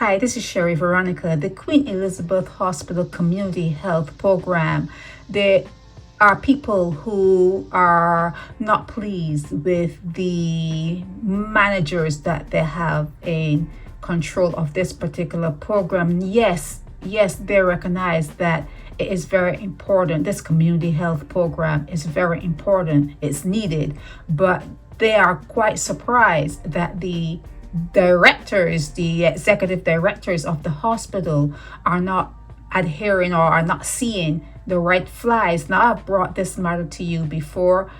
Hi, this is Sherry Veronica, the Queen Elizabeth Hospital Community Health Program. There are people who are not pleased with the managers that they have in control of this particular program. Yes, they recognize that it is very important. This community health program is very important. It's needed, but they are quite surprised that the executive directors of the hospital are not adhering or are not seeing the red flags. Now, I've brought this matter to you before,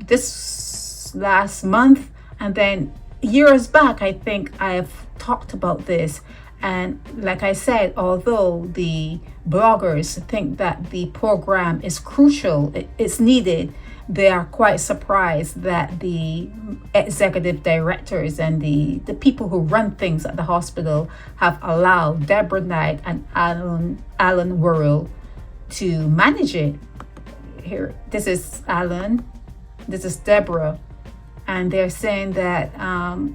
this last month, and then years back, I think I've talked about this. And like I said, although the bloggers think that the program is crucial, it's needed, they are quite surprised that the executive directors and the people who run things at the hospital have allowed Deborah Knight and Alan Worrell to manage it. Here, this is Alan, this is Deborah. And they're saying that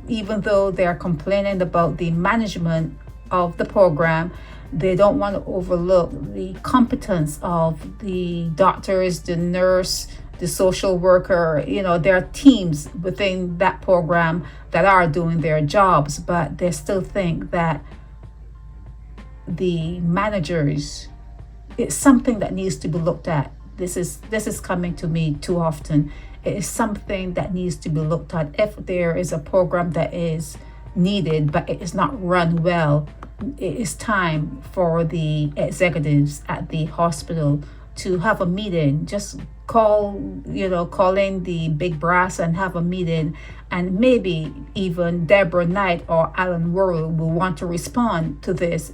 even though they're complaining about the management of the program, they don't want to overlook the competence of the doctors, the nurse, the social worker. There are teams within that program that are doing their jobs, but they still think that the managers, it's something that needs to be looked at. This is coming to me too often. It is something that needs to be looked at. If there is a program that is needed but it is not run well, it is time for the executives at the hospital to have a meeting. Just call in the big brass and have a meeting, and maybe even Deborah Knight or Alan Worrell will want to respond to this.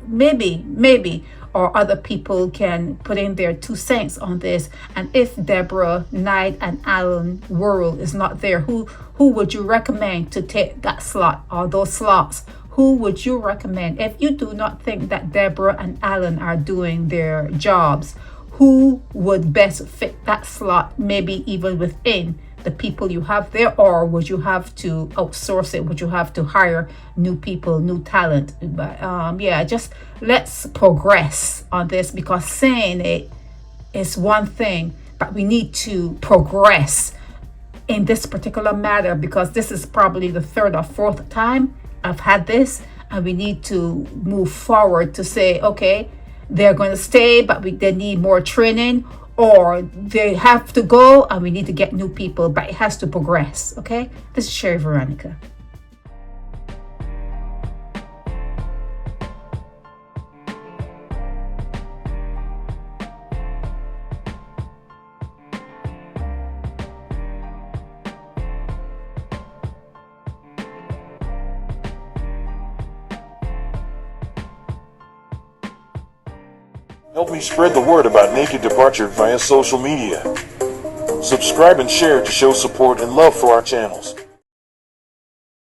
Maybe, or other people can put in their 2 cents on this. And if Deborah Knight and Alan Worrell is not there, who would you recommend to take that slot or those slots? Who would you recommend? If you do not think that Deborah and Alan are doing their jobs, who would best fit that slot, maybe even within the people you have there? Or would you have to outsource it? Would you have to hire new people, new talent? But just let's progress on this, because saying it is one thing, but we need to progress in this particular matter, because this is probably the 3rd or 4th time I've had this, and we need to move forward to say, okay, they're going to stay, but they need more training, or they have to go and we need to get new people, but it has to progress. Okay, this is Sherry Veronica. Help me spread the word about Naked Departure via social media. Subscribe and share to show support and love for our channels.